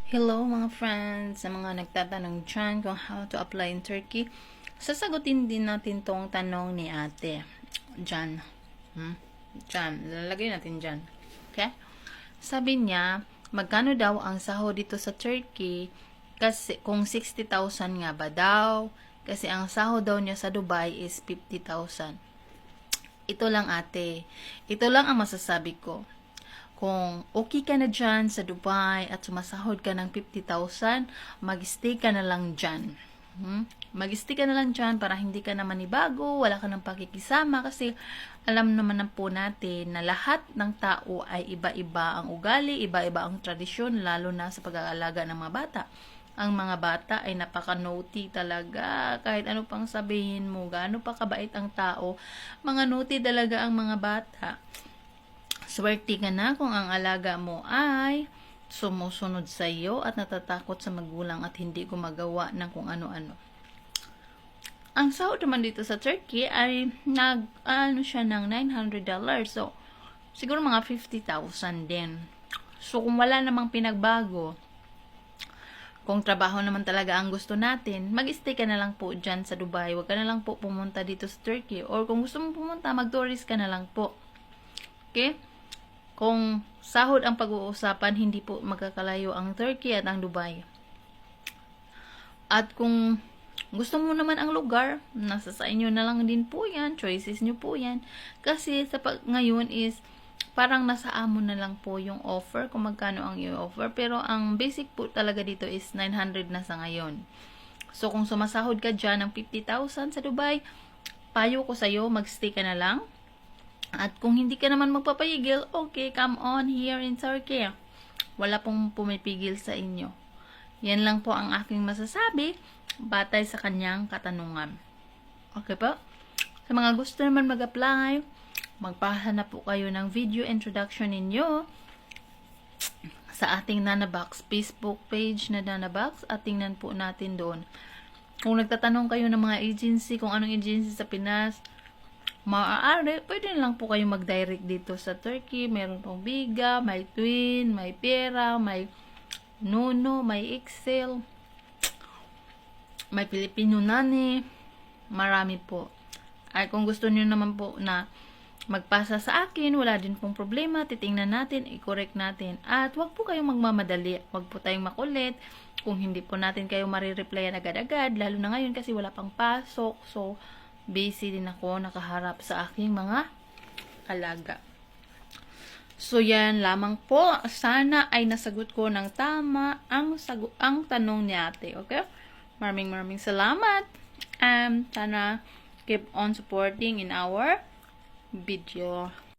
Hello mga friends, sa mga nagtatanong dyan kung how to apply in Turkey, sasagutin din natin tong tanong ni ate. Dyan. Dyan. Lalagay natin dyan. Okay? Sabi niya, magkano daw ang sahod dito sa Turkey kasi kung 60,000 nga ba daw? Kasi ang sahod daw niya sa Dubai is 50,000. Ito lang ate. Ito lang ang masasabi ko. Kung okay ka na dyan sa Dubai at sumasahod ka ng 50,000, mag-stay ka na lang dyan. Mag-stay ka na lang dyan para hindi ka na manibago, wala ka ng pakikisama kasi alam naman na po natin na lahat ng tao ay iba-iba ang ugali, iba-iba ang tradisyon, lalo na sa pag-aalaga ng mga bata. Ang mga bata ay napaka-naughty talaga. Kahit ano pang sabihin mo, gaano pa kabait ang tao, mga naughty talaga ang mga bata. Swerte ka na kung ang alaga mo ay sumusunod sa iyo at natatakot sa magulang at hindi gumagawa ng kung ano-ano. Ang sahod naman dito sa Turkey ay siya ng $900. So, siguro mga 50,000 din. So, kung wala namang pinagbago, kung trabaho naman talaga ang gusto natin, mag-stay ka na lang po dyan sa Dubai. Huwag ka na lang po pumunta dito sa Turkey. Or kung gusto mo pumunta, mag-tourist ka na lang po. Okay? Kung sahod ang pag-uusapan, hindi po magkakalayo ang Turkey at ang Dubai. At kung gusto mo naman ang lugar, nasa sa inyo na lang din po yan. Choices nyo po yan. Kasi ngayon is parang nasa amo na lang po yung offer kung magkano ang i-offer. Pero ang basic po talaga dito is 900 na sa ngayon. So kung sumasahod ka dyan ng 50,000 sa Dubai, payo ko sa'yo, magstay ka na lang. At kung hindi ka naman magpapayigil, okay, come on here in Turkey. Wala pong pumipigil sa inyo. Yan lang po ang aking masasabi batay sa kanyang katanungan. Okay po? Sa mga gusto naman mag-apply, magpahanap po kayo ng video introduction ninyo sa ating Nanabox Facebook page na Nanabox at tingnan po natin doon. Kung nagtatanong kayo ng mga agency, kung anong agency sa Pinas, maaari, pwede lang po kayo mag-direct dito sa Turkey. Meron pong Biga, may Twin, may Pera, may Nuno, may Excel, may Filipino Nani, marami po. Ay kung gusto niyo naman po na magpasa sa akin, wala din pong problema, titingnan natin, i-correct natin. At wag po kayong magmamadali, wag po tayong makulit. Kung hindi po natin kayo marireplyan agad-agad, lalo na ngayon kasi wala pang pasok, so busy din ako nakaharap sa aking mga alaga. So yan lamang po. Sana ay nasagot ko ng tama ang tanong ni ate. Okay? Maraming salamat. Sana keep on supporting in our video.